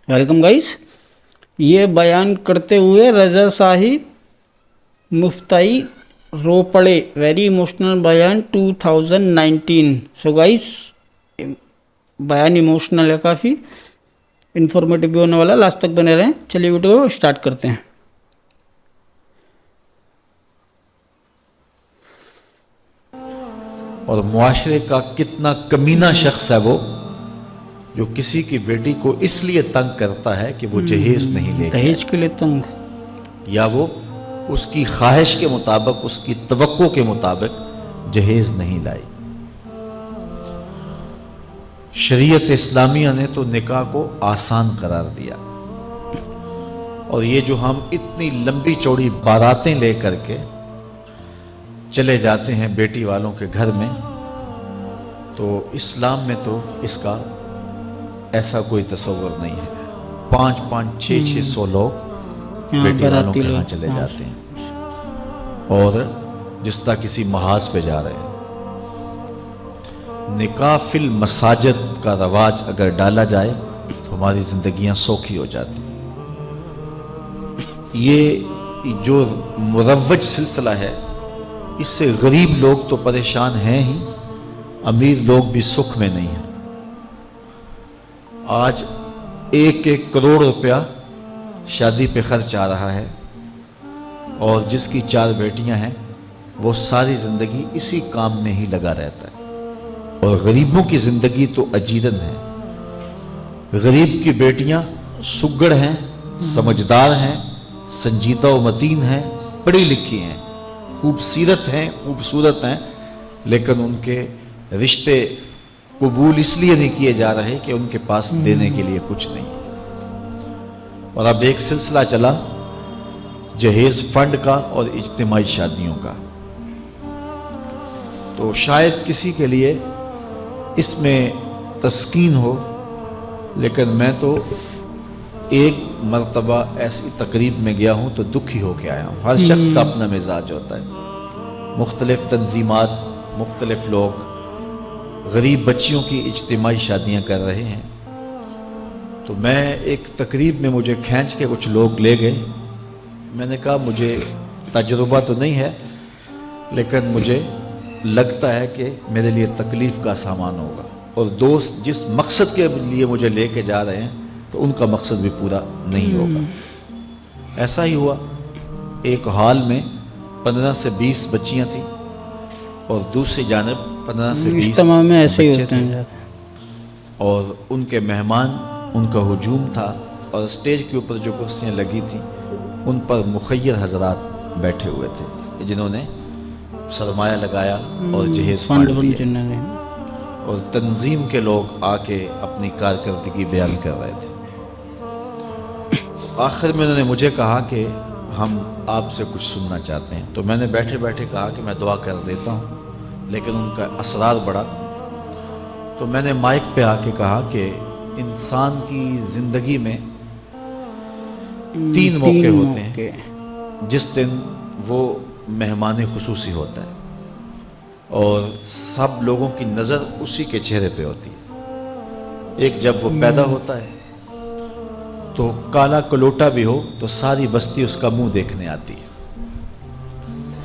Welcome guys. ये बयान करते हुए रजा साहिब मुफ्ताई रोपड़े, वेरी इमोशनल बयान 2019। सो गाइस, बयान इमोशनल है, काफ़ी इन्फॉर्मेटिव भी होने वाला, लास्ट तक बने रहें। चलिए वीडियो को स्टार्ट करते हैं। और मुआशरे का कितना कमीना शख्स है वो जो किसी की बेटी को इसलिए तंग करता है कि वो जहेज नहीं लेके दहेज के लिए तंग, आए, या वो उसकी ख्वाहिश के मुताबिक, उसकी तवक्को के मुताबिक जहेज नहीं लाई। शरीयत इस्लामिया ने तो निकाह को आसान करार दिया, और ये जो हम इतनी लंबी चौड़ी बारातें लेकर के चले जाते हैं बेटी वालों के घर में, तो इस्लाम में तो इसका ऐसा कोई तस्वर नहीं है। 500-600 लोग बेटी वालों के यहाँ चले जाते हैं, और जिस तरह किसी महाज पे जा रहे हैं। निकाह फिल मसाजिद का रवाज अगर डाला जाए तो हमारी जिंदगियां सौखी हो जाती। ये जो मुरव्वज सिलसिला है, इससे गरीब लोग तो परेशान हैं ही, अमीर लोग भी सुख में नहीं हैं। आज 1-1 करोड़ रुपया शादी पे खर्च आ रहा है, और जिसकी 4 बेटियां हैं वो सारी जिंदगी इसी काम में ही लगा रहता है। और गरीबों की जिंदगी तो अजीरन है। गरीब की बेटियां सुगड़ हैं, समझदार हैं, संजीदा व मतीन हैं, पढ़ी लिखी हैं, खूबसूरत हैं, खूबसूरत हैं, लेकिन उनके रिश्ते कबूल इसलिए नहीं किए जा रहे कि उनके पास देने के लिए कुछ नहीं। और अब एक सिलसिला चला जहेज फंड का और इज्तिमाई शादियों का, तो शायद किसी के लिए इसमें तस्कीन हो, लेकिन मैं तो एक मर्तबा ऐसी तकरीब में गया हूं तो दुखी होकर आया हूं। हर शख्स का अपना मिजाज होता है। मुख्तलिफ तंजीमात, मुख्तलिफ लोग गरीब बच्चियों की इज्तिमाई शादियां कर रहे हैं, तो मैं एक तकरीब में मुझे खींच के कुछ लोग ले गए। मैंने कहा मुझे तजुर्बा तो नहीं है, लेकिन मुझे लगता है कि मेरे लिए तकलीफ का सामान होगा, और दोस्त जिस मकसद के लिए मुझे लेके जा रहे हैं तो उनका मकसद भी पूरा नहीं होगा। ऐसा ही हुआ। एक हॉल में 15 से 20 बच्चियां थी, और दूसरी जानब 15 से 20 तमाम में ऐसे ही बच्चे होते हैं। और उनके मेहमान, उनका हुजूम था, और स्टेज के ऊपर जो कुर्सियां लगी थी उन पर मुखय्यर हजरात बैठे हुए थे, जिन्होंने सरमाया लगाया और जहेज फंड दिए, और तंजीम के लोग आके अपनी कारकर्दगी बयान कर रहे थे। तो आखिर में उन्होंने मुझे कहा कि हम आपसे कुछ सुनना चाहते हैं। तो मैंने बैठे बैठे कहा कि मैं दुआ कर देता हूँ, लेकिन उनका असरार बढ़ा। तो मैंने माइक पे आके कहा कि इंसान की जिंदगी में 3 मौके होते हैं जिस दिन वो मेहमान खुसूसी होता है, और सब लोगों की नज़र उसी के चेहरे पे होती है। एक जब वो पैदा होता है तो काला कलोटा भी हो तो सारी बस्ती उसका मुंह देखने आती है,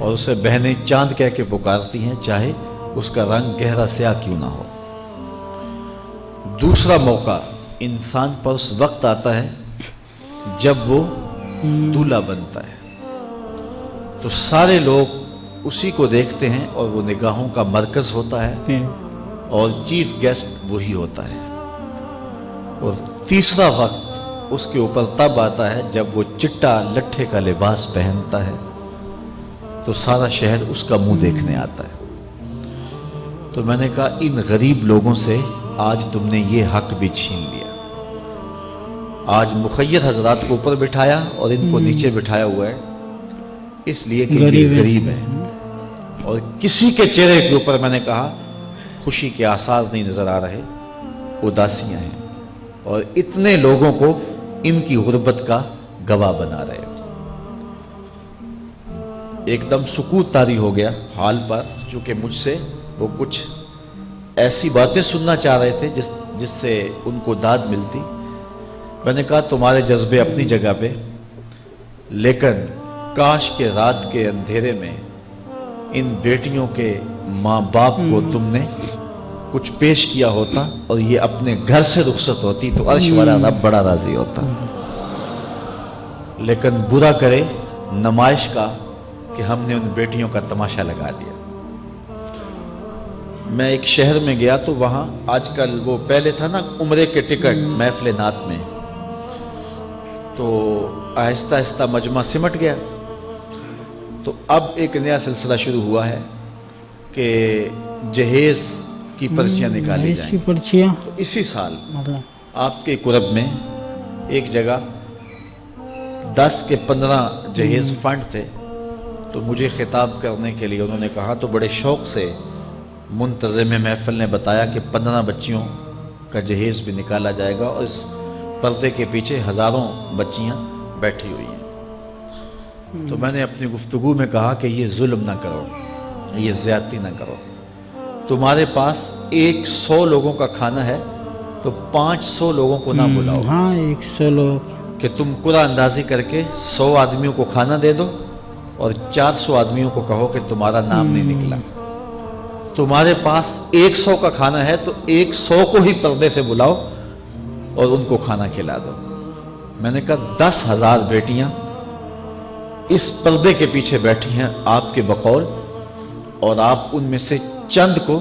और उसे बहनें चांद कह के पुकारती हैं, चाहे उसका रंग गहरा स्याह क्यों ना हो। दूसरा मौका इंसान पर उस वक्त आता है जब वो दूल्हा बनता है, तो सारे लोग उसी को देखते हैं, और वो निगाहों का मरकज होता है, और चीफ गेस्ट वही होता है। और तीसरा वक्त उसके ऊपर तब आता है जब वो चिट्टा लट्ठे का लिबास पहनता है, तो सारा शहर उसका मुंह देखने आता है। तो मैंने कहा इन गरीब लोगों से आज तुमने ये हक भी छीन लिया। आज मुखय्यर हजरात को ऊपर बिठाया और इनको नीचे बिठाया हुआ है, इसलिए कि ये गरीब है। और किसी के चेहरे के ऊपर मैंने कहा खुशी के आसार नहीं नजर आ रहे, उदासियां हैं, और इतने लोगों को इनकी गुर्बत का गवाह बना रहे हो। एकदम सुकूत तारी हो गया हाल पर, क्योंकि मुझसे वो कुछ ऐसी बातें सुनना चाह रहे थे जिससे उनको दाद मिलती। मैंने कहा तुम्हारे जज्बे अपनी जगह पे, लेकिन काश के रात के अंधेरे में इन बेटियों के माँ बाप को तुमने कुछ पेश किया होता और ये अपने घर से रुखसत होती तो अर्श वाला रब बड़ा राजी होता। लेकिन बुरा करे नुमाइश का कि हमने उन बेटियों का तमाशा लगा दिया। मैं एक शहर में गया तो वहाँ आजकल वो पहले था ना उम्रे के टिकट महफिल नात में, तो आहिस्ता आहिस्ता मजमा सिमट गया। तो अब एक नया सिलसिला शुरू हुआ है कि जहेज की पर्चियाँ निकाली इसकी जाएं। पर्चियाँ तो इसी साल मतलब आपके कुरब में एक जगह 10 के 15 जहेज फंड थे, तो मुझे खिताब करने के लिए उन्होंने कहा, तो बड़े शौक़ से मुंतज़िम महफिल ने बताया कि 15 बच्चियों का जहेज़ भी निकाला जाएगा और इस पर्दे के पीछे हज़ारों बच्चियां बैठी हुई हैं। तो मैंने अपनी गुफ्तगू में कहा कि ये जुल्म ना करो, ये ज़्यादती ना करो। तुम्हारे पास 100 लोगों का खाना है तो 500 लोगों को ना बुलाओ। हाँ 100 लोग कि तुम कुरा अंदाजी करके 100 आदमियों को खाना दे दो और 400 आदमियों को कहो कि तुम्हारा नाम नहीं निकला। तुम्हारे पास 100 का खाना है तो 100 को ही पर्दे से बुलाओ और उनको खाना खिला दो। मैंने कहा 10,000 बेटियां इस पर्दे के पीछे बैठी हैं आपके बकौल, और आप उनमें से चंद को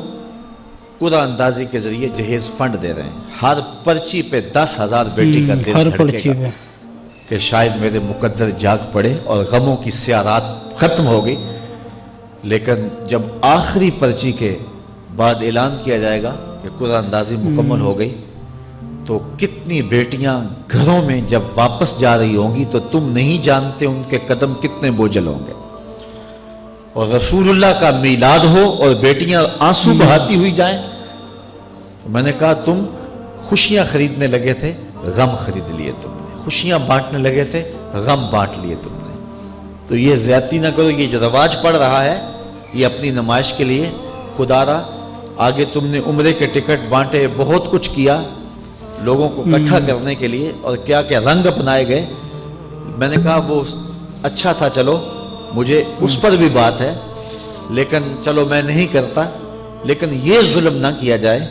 कुरा अंदाजी के जरिए जहेज फंड दे रहे हैं। हर पर्ची पे 10,000 बेटी का दिल हर पर्ची धड़केगा पे कि शायद मेरे मुकद्दर जाग पड़े और गमों की स्याह रात खत्म हो गई। लेकिन जब आखिरी पर्ची के बाद ऐलान किया जाएगा कि कुरा अंदाजी मुकम्मल हो गई, तो कितनी बेटियां घरों में जब वापस जा रही होंगी तो तुम नहीं जानते उनके कदम कितने बोझल होंगे। और रसूलुल्लाह का मीलाद हो और बेटियां आंसू बहाती हुई जाएं, तो मैंने कहा तुम खुशियां खरीदने लगे थे, गम खरीद लिए तुमने, खुशियां बांटने लगे थे, गम बांट लिए तुमने। तो ये ज्यादती ना करो। ये जो रवाज पड़ रहा है ये अपनी नुमाइश के लिए, खुदारा आगे तुमने उम्रे के टिकट बांटे, बहुत कुछ किया लोगों को इकट्ठा करने के लिए, और क्या क्या रंग अपनाए गए। मैंने कहा वो अच्छा था, चलो मुझे उस पर भी बात है, लेकिन चलो मैं नहीं करता। लेकिन ये जुल्म ना किया जाए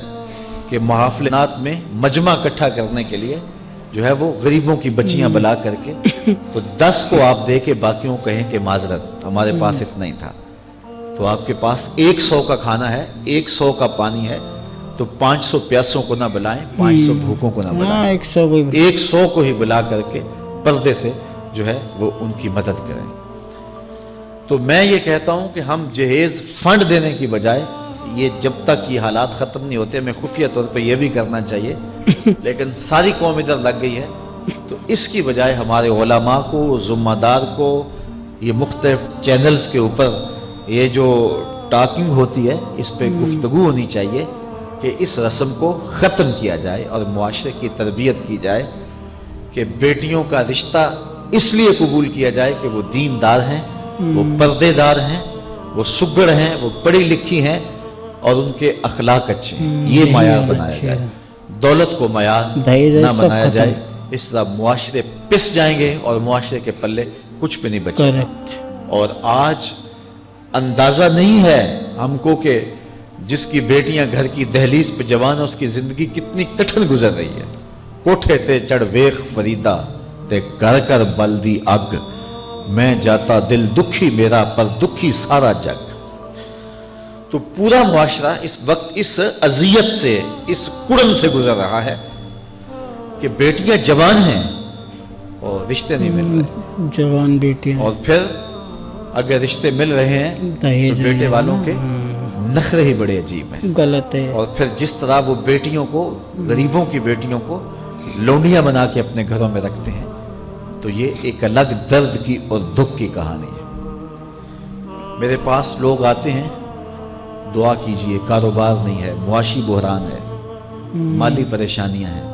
कि महफिलात में मजमा इकट्ठा करने के लिए जो है वो गरीबों की बच्चियां बुला करके तो 10 को आप दे के बाकियों को कहें कि माजरत हमारे पास इतना ही था। तो आपके पास 100 का खाना है, 100 का पानी है, तो 500 प्यासों को ना बुलाएं, 500 भूखों को ना बुलाएं, 100 को ही बुला करके पर्दे से जो है वो उनकी मदद करें। तो मैं ये कहता हूं कि हम जहेज फंड देने की बजाय, ये जब तक ये हालात ख़त्म नहीं होते, हमें खुफिया तौर पे ये भी करना चाहिए, लेकिन सारी कौम इधर लग गई है, तो इसकी बजाय हमारे उलमा को, ज़िम्मेदार को, ये मुख्तलिफ चैनल्स के ऊपर ये जो टॉकिंग होती है इस पे गुफ्तगू होनी चाहिए कि इस रस्म को ख़त्म किया जाए और मुआशरे की तरबियत की जाए कि बेटियों का रिश्ता इसलिए कबूल किया जाए कि वो दीनदार हैं, वो पर्देदार हैं, वो सुगड़ हैं, वो पढ़ी लिखी हैं और उनके अखलाक अच्छे हैं। ये मायार बनाया जाए, दौलत को मायार ना बनाया जाए। इस तरह मुआशरे पिस जाएंगे और मुआशरे के पल्ले कुछ भी नहीं बचेगा। और आज अंदाजा नहीं है हमको कि जिसकी बेटियां घर की दहलीज पे जवान है उसकी जिंदगी कितनी कठिन गुजर रही है। कोठे ते चढ़ वेख फरीदा ते घर कर बल्दी अग, मैं जाता दिल दुखी मेरा पर दुखी सारा जग। तो पूरा मुआशरा इस वक्त इस अजियत से, इस कुड़न से गुजर रहा है कि बेटियां जवान हैं और रिश्ते नहीं मिल रहे, जवान बेटियां, और फिर अगर रिश्ते मिल रहे हैं तो बेटे वालों के नखरे ही बड़े अजीब हैं, गलत है। और फिर जिस तरह वो बेटियों को, गरीबों की बेटियों को लौंडियां बना के अपने घरों में रखते हैं, तो ये एक अलग दर्द की और दुख की कहानी है। मेरे पास लोग आते हैं, दुआ कीजिए, कारोबार नहीं है, मुआशी बहरान है, माली परेशानियां हैं,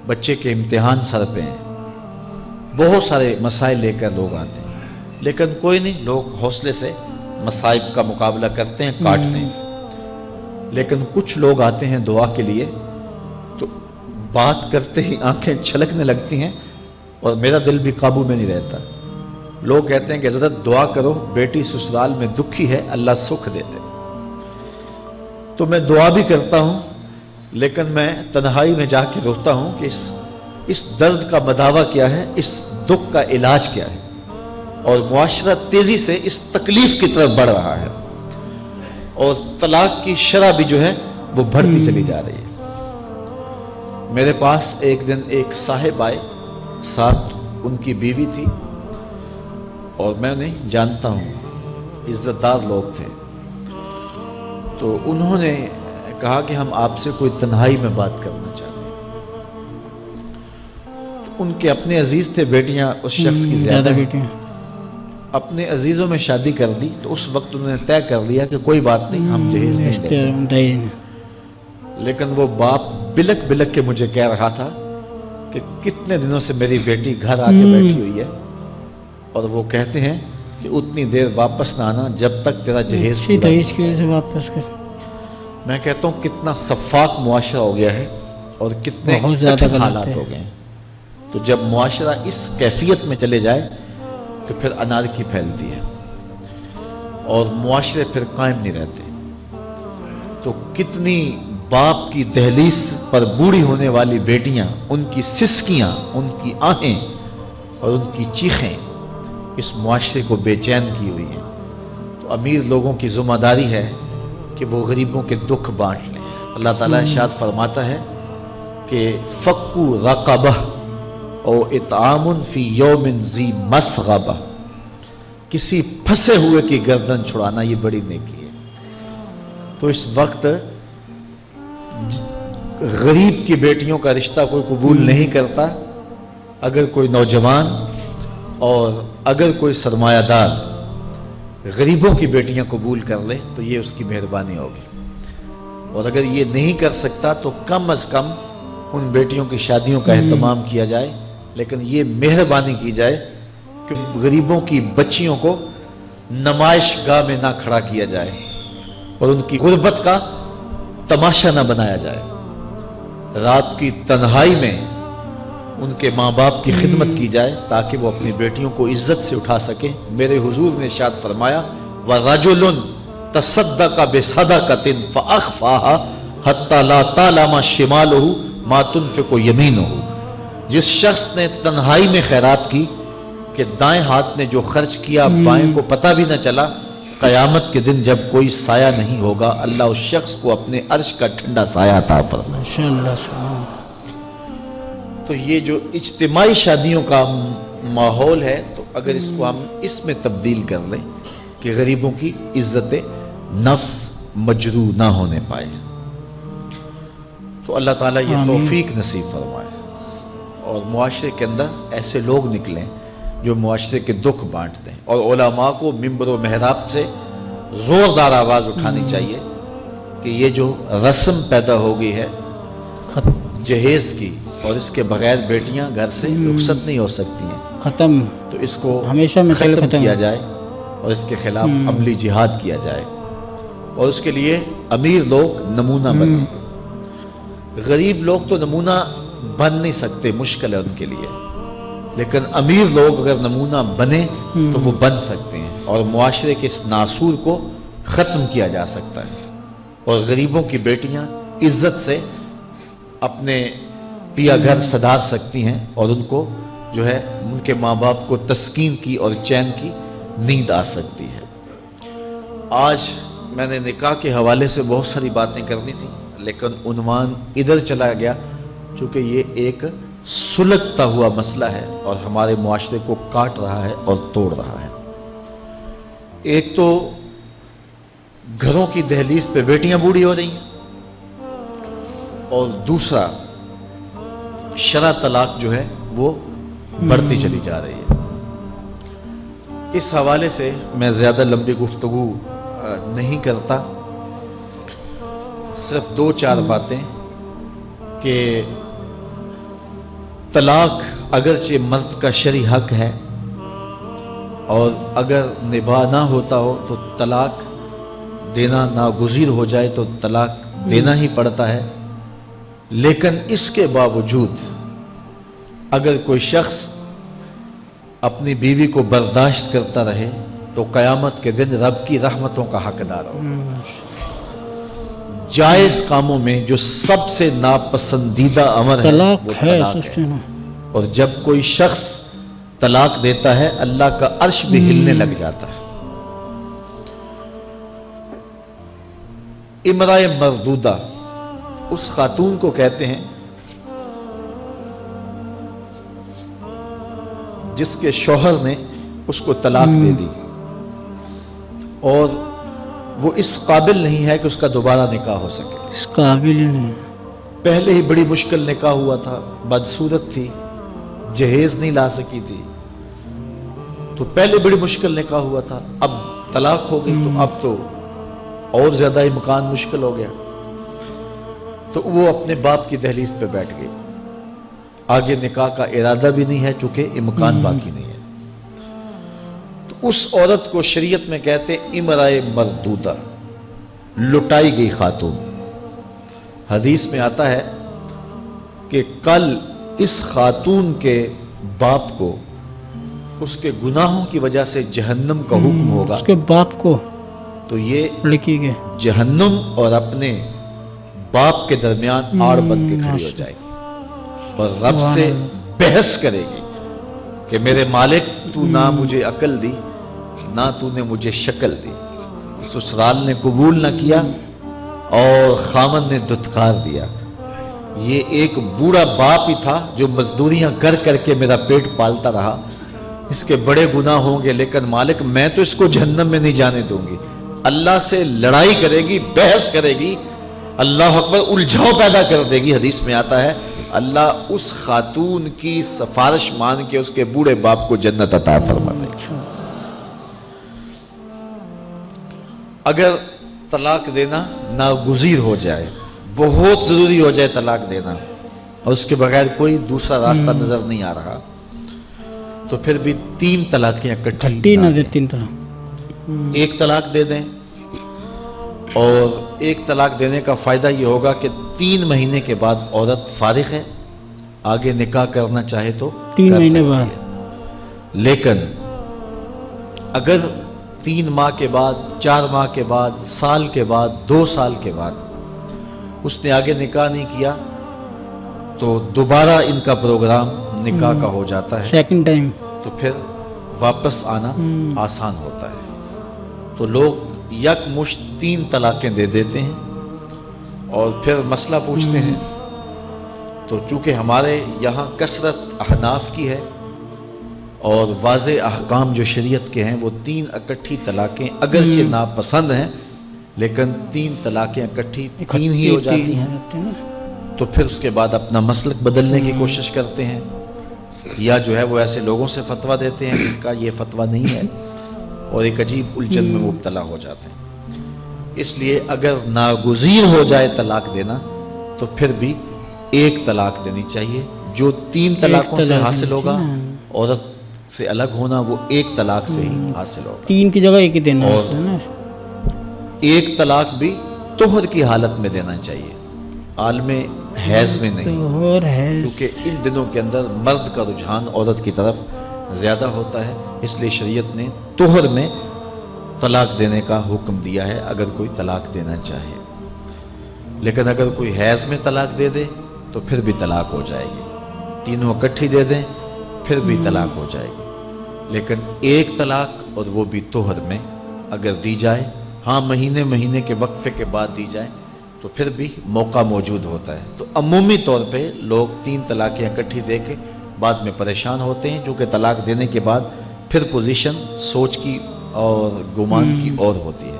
बच्चे के इम्तिहान सर पे हैं, बहुत सारे मसाइल लेकर लोग आते हैं, लेकिन कोई नहीं, लोग हौसले से मसाइब का मुकाबला करते हैं, काटते हैं। लेकिन कुछ लोग आते हैं दुआ के लिए, तो بات کرتے ہی آنکھیں چھلکنے لگتی ہیں اور میرا دل بھی قابو میں نہیں رہتا. لوگ کہتے ہیں کہ حضرت دعا کرو بیٹی سسرال میں دکھی ہے اللہ سکھ دے دے. تو میں دعا بھی کرتا ہوں لیکن میں تنہائی میں جا کے روتا ہوں کہ اس درد کا مداوع کیا ہے, اس دکھ کا علاج کیا ہے, اور معاشرہ تیزی سے اس تکلیف کی طرف بڑھ رہا ہے اور طلاق کی شرح بھی جو ہے وہ بڑھتی چلی جا رہی ہے. میرے پاس ایک دن ایک صاحب آئے, ساتھ ان کی بیوی تھی اور میں انہیں جانتا ہوں, عزت دار لوگ تھے. تو انہوں نے کہا کہ ہم آپ سے کوئی تنہائی میں بات کرنا چاہتے ہیں. ان کے اپنے عزیز تھے, بیٹیاں اس شخص کی زیادہ بیٹیاں, اپنے عزیزوں میں شادی کر دی. تو اس وقت انہوں نے طے کر لیا کہ کوئی بات نہیں, ہم جہیز نہیں دیتے. لیکن وہ باپ بلک بلک کے مجھے کہہ رہا تھا کہ کتنے دنوں سے میری بیٹی گھر آ کے بیٹھی ہوئی ہے اور وہ کہتے ہیں کہ اتنی دیر واپس نہ آنا جب تک تیرا جہیز پورا دہیج کی وجہ سے واپس کر. میں کہتا ہوں کتنا صفاق معاشرہ ہو گیا ہے اور کتنے بہت زیادہ کٹھن حالات ہو گئے ہیں. تو جب معاشرہ اس کیفیت میں چلے جائے تو پھر انارکی پھیلتی ہے اور معاشرے پھر قائم نہیں رہتے. تو کتنی باپ کی دہلیز پر بوڑھی ہونے والی بیٹیاں, ان کی سسکیاں, ان کی آہیں اور ان کی چیخیں اس معاشرے کو بے چین کی ہوئی ہیں. تو امیر لوگوں کی ذمہ داری ہے کہ وہ غریبوں کے دکھ بانٹ لیں. اللہ تعالیٰ ارشاد فرماتا ہے کہ فکو رقبہ او اطعام فی یوم ذی مسغبہ, کسی پھنسے ہوئے کی گردن چھڑانا یہ بڑی نیکی ہے. تو اس وقت غریب کی بیٹیوں کا رشتہ کوئی قبول نہیں کرتا. اگر کوئی نوجوان اور اگر کوئی سرمایہ دار غریبوں کی بیٹیاں قبول کر لے تو یہ اس کی مہربانی ہوگی, اور اگر یہ نہیں کر سکتا تو کم از کم ان بیٹیوں کی شادیوں کا اہتمام کیا جائے, لیکن یہ مہربانی کی جائے کہ غریبوں کی بچیوں کو نمائش گاہ میں نہ کھڑا کیا جائے اور ان کی غربت کا تماشا نہ بنایا جائے. رات کی تنہائی میں ان کے ماں باپ کی خدمت کی جائے تاکہ وہ اپنی بیٹیوں کو عزت سے اٹھا سکیں. میرے حضور نے ارشاد فرمایا وَرَجُلٌ تَصَدَّقَ بِصَدَقَةٍ فَأَخْفَاهَا حَتَّى لَا تَعْلَمَ شِمَالُهُ مَا تُنْفِقُ يَمِينُهُ. جس شخص نے تنہائی میں خیرات کی کہ دائیں ہاتھ نے جو خرچ کیا بائیں کو پتہ بھی نہ چلا, قیامت کے دن جب کوئی سایہ نہیں ہوگا اللہ اس شخص کو اپنے عرش کا ٹھنڈا سایہ عطا فرمائے. تو یہ جو اجتماعی شادیوں کا ماحول ہے, تو اگر اس کو ہم اس میں تبدیل کر لیں کہ غریبوں کی عزت نفس مجروح نہ ہونے پائے, تو اللہ تعالیٰ یہ توفیق نصیب فرمائے اور معاشرے کے اندر ایسے لوگ نکلیں جو معاشرے کے دکھ بانٹتے ہیں. اور علماء کو منبر و محراب سے زوردار آواز اٹھانی چاہیے کہ یہ جو رسم پیدا ہو گئی ہے جہیز کی, اور اس کے بغیر بیٹیاں گھر سے رخصت نہیں ہو سکتی ہیں, ختم, تو اس کو ہمیشہ ختم کیا جائے اور اس کے خلاف عملی جہاد کیا جائے. اور اس کے لیے امیر لوگ نمونہ بنیں. غریب لوگ تو نمونہ بن نہیں سکتے, مشکل ہے ان کے لیے, لیکن امیر لوگ اگر نمونہ بنے تو وہ بن سکتے ہیں اور معاشرے کے اس ناسور کو ختم کیا جا سکتا ہے. اور غریبوں کی بیٹیاں عزت سے اپنے پیا گھر سدھار سکتی ہیں اور ان کو جو ہے ان کے ماں باپ کو تسکین کی اور چین کی نیند آ سکتی ہے. آج میں نے نکاح کے حوالے سے بہت ساری باتیں کرنی تھی, لیکن عنوان ادھر چلا گیا چونکہ یہ ایک سلگتا ہوا مسئلہ ہے اور ہمارے معاشرے کو کاٹ رہا ہے اور توڑ رہا ہے. ایک تو گھروں کی دہلیز پہ بیٹیاں بوڑھی ہو رہی ہیں, اور دوسرا شرع طلاق جو ہے وہ بڑھتی چلی جا رہی ہے. اس حوالے سے میں زیادہ لمبی گفتگو نہیں کرتا, صرف 2-4 باتیں کہ طلاق اگرچہ مرد کا شرعی حق ہے اور اگر نباہ نہ ہوتا ہو تو طلاق دینا ناگزیر ہو جائے تو طلاق دینا ہی پڑتا ہے, لیکن اس کے باوجود اگر کوئی شخص اپنی بیوی کو برداشت کرتا رہے تو قیامت کے دن رب کی رحمتوں کا حقدار ہوگا۔ جائز کاموں میں جو سب سے ناپسندیدہ امر ہے طلاق وہ ہے طلاق سب ہے، سے اور جب کوئی شخص طلاق دیتا ہے اللہ کا عرش بھی ہلنے لگ جاتا ہے۔ امرأہ مردودہ اس خاتون کو کہتے ہیں جس کے شوہر نے اس کو طلاق دے دی اور وہ اس قابل نہیں ہے کہ اس کا دوبارہ نکاح ہو سکے، اس قابل ہی نہیں۔ پہلے ہی بڑی مشکل نکاح ہوا تھا، بدصورت تھی، جہیز نہیں لا سکی تھی، تو پہلے بڑی مشکل نکاح ہوا تھا، اب طلاق ہو گئی تو اب تو اور زیادہ امکان مشکل ہو گیا، تو وہ اپنے باپ کی دہلیز پہ بیٹھ گئی، آگے نکاح کا ارادہ بھی نہیں ہے چونکہ امکان باقی نہیں ہے۔ تو اس عورت کو شریعت میں کہتے امرأہ مردودہ، لٹائی گئی خاتون۔ حدیث میں آتا ہے کہ کل اس خاتون کے باپ کو اس کے گناہوں کی وجہ سے جہنم کا حکم ہوگا، اس کے باپ کو تو یہ لڑکی کے جہنم اور اپنے باپ کے درمیان آڑ بن کے کھڑی ہو جائے گی اور رب سے بحث کرے گی کہ میرے مالک تو نہ مجھے عقل دی نہ تو نے مجھے شکل دی، سسرال نے قبول نہ کیا اور خامن نے دھتکار دیا، یہ ایک بوڑھا باپ ہی تھا جو مزدوریاں کر کر کے میرا پیٹ پالتا رہا، اس کے بڑے گناہ ہوں گے لیکن مالک میں تو اس کو جہنم میں نہیں جانے دوں گی۔ اللہ سے لڑائی کرے گی، بحث کرے گی، اللہ اکبر، الجھاؤ پیدا کر دے گی۔ حدیث میں آتا ہے اللہ اس خاتون کی سفارش مان کے اس کے بوڑھے باپ کو جنت عطا فرما دے گا۔ اگر طلاق دینا ناگزیر ہو جائے، بہت ضروری ہو جائے طلاق دینا اور اس کے بغیر کوئی دوسرا راستہ نظر نہیں آ رہا، تو پھر بھی 3 طلاقیں کھٹی نہ دے، 3 طرح 1 طلاق دے دیں، اور 1 طلاق دینے کا فائدہ یہ ہوگا کہ 3 مہینے کے بعد عورت فارغ ہے، آگے نکاح کرنا چاہے تو 3 کر مہینے سکتی بعد۔ ہے۔ لیکن اگر 3 ماہ کے بعد، 4 ماہ کے بعد، سال کے بعد، 2 سال کے بعد اس نے آگے نکاح نہیں کیا تو دوبارہ ان کا پروگرام نکاح کا ہو جاتا ہے، سیکنڈ ٹائم، تو پھر واپس آنا آسان ہوتا ہے۔ تو لوگ یک مشت 3 طلاقیں دے دیتے ہیں اور پھر مسئلہ پوچھتے ہیں، تو چونکہ ہمارے یہاں کثرت احناف کی ہے اور واضح احکام جو شریعت کے ہیں وہ 3 اکٹھی طلاقیں اگرچہ ناپسند ہیں لیکن 3 طلاقیں اکٹھی 3 ہی ہو جاتی ہیں، تو پھر اس کے بعد اپنا مسلک بدلنے کی کوشش کرتے ہیں، یا جو ہے وہ ایسے لوگوں سے فتویٰ دیتے ہیں جن کا یہ فتویٰ نہیں ہے اور ایک عجیب الجھن میں مبتلا ہو جاتے ہیں۔ اس لیے اگر ناگزیر ہو جائے طلاق دینا تو پھر بھی 1 طلاق دینی چاہیے، جو 3 طلاقوں سے حاصل ہوگا، عورت سے الگ ہونا وہ 1 طلاق سے ہی حاصل ہوگا۔ 3 کی جگہ 1 ہی دینا ہے اور نا۔ 1 طلاق بھی طہر کی حالت میں دینا چاہیے، عالم حیض میں نہیں، اور ہے کیونکہ ان دنوں کے اندر مرد کا رجحان عورت کی طرف زیادہ ہوتا ہے، اس لیے شریعت نے طہر میں طلاق دینے کا حکم دیا ہے اگر کوئی طلاق دینا چاہے۔ لیکن اگر کوئی حیض میں طلاق دے دے تو پھر بھی طلاق ہو جائے گی، تینوں اکٹھی دے دیں پھر بھی طلاق ہو جائے گی۔ لیکن 1 طلاق اور وہ بھی طہر میں اگر دی جائے، ہاں مہینے کے وقفے کے بعد دی جائے تو پھر بھی موقع موجود ہوتا ہے۔ تو عمومی طور پہ لوگ 3 طلاقیں اکٹھی دے کے بعد میں پریشان ہوتے ہیں، چونکہ طلاق دینے کے بعد پھر پوزیشن سوچ کی اور گمان کی اور ہوتی ہے۔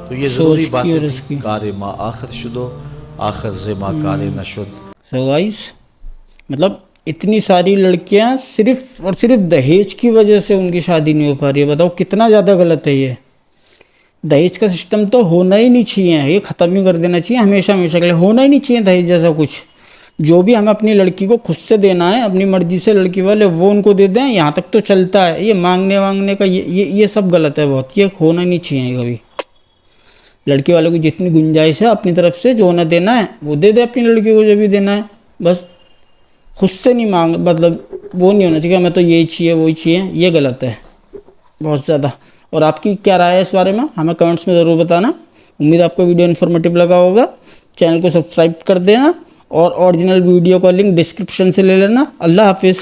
تو یہ ضروری سوچ بات کی اور اس ہے، کی۔ کار ما آخر شدو آخر زما کار نشد۔ سو گائز، مطلب اتنی ساری لڑکیاں صرف اور صرف دہیج کی وجہ سے ان کی شادی نہیں ہو پا رہی ہے۔ بتاؤ کتنا زیادہ غلط ہے یہ۔ دہیج کا سسٹم تو ہونا ہی نہیں چاہیے، یہ ختم ہی کر دینا چاہیے، ہمیشہ کے لیے ہونا ہی نہیں چاہیے دہیج جیسا کچھ۔ جو بھی ہمیں اپنی لڑکی کو خود سے دینا ہے، اپنی مرضی سے لڑکی والے وہ ان کو دے دیں، یہاں تک تو چلتا ہے۔ یہ مانگنے کا یہ سب غلط ہے بہت، یہ ہونا نہیں چاہیے کبھی۔ लड़के वाले को जितनी गुंजाइश है अपनी तरफ से जो उन्हें देना है वो दे दे अपनी लड़की को, जो भी देना है, बस खुद से नहीं मांग, मतलब वो नहीं होना चाहिए मैं तो यही चाहिए वही चाहिए, ये गलत है बहुत ज़्यादा। और आपकी क्या राय है इस बारे में हमें कमेंट्स में ज़रूर बताना। उम्मीद आपको वीडियो इन्फॉर्मेटिव लगा होगा। चैनल को सब्सक्राइब कर देना और ओरिजिनल वीडियो का लिंक डिस्क्रिप्शन से ले लेना। अल्लाह हाफिज़।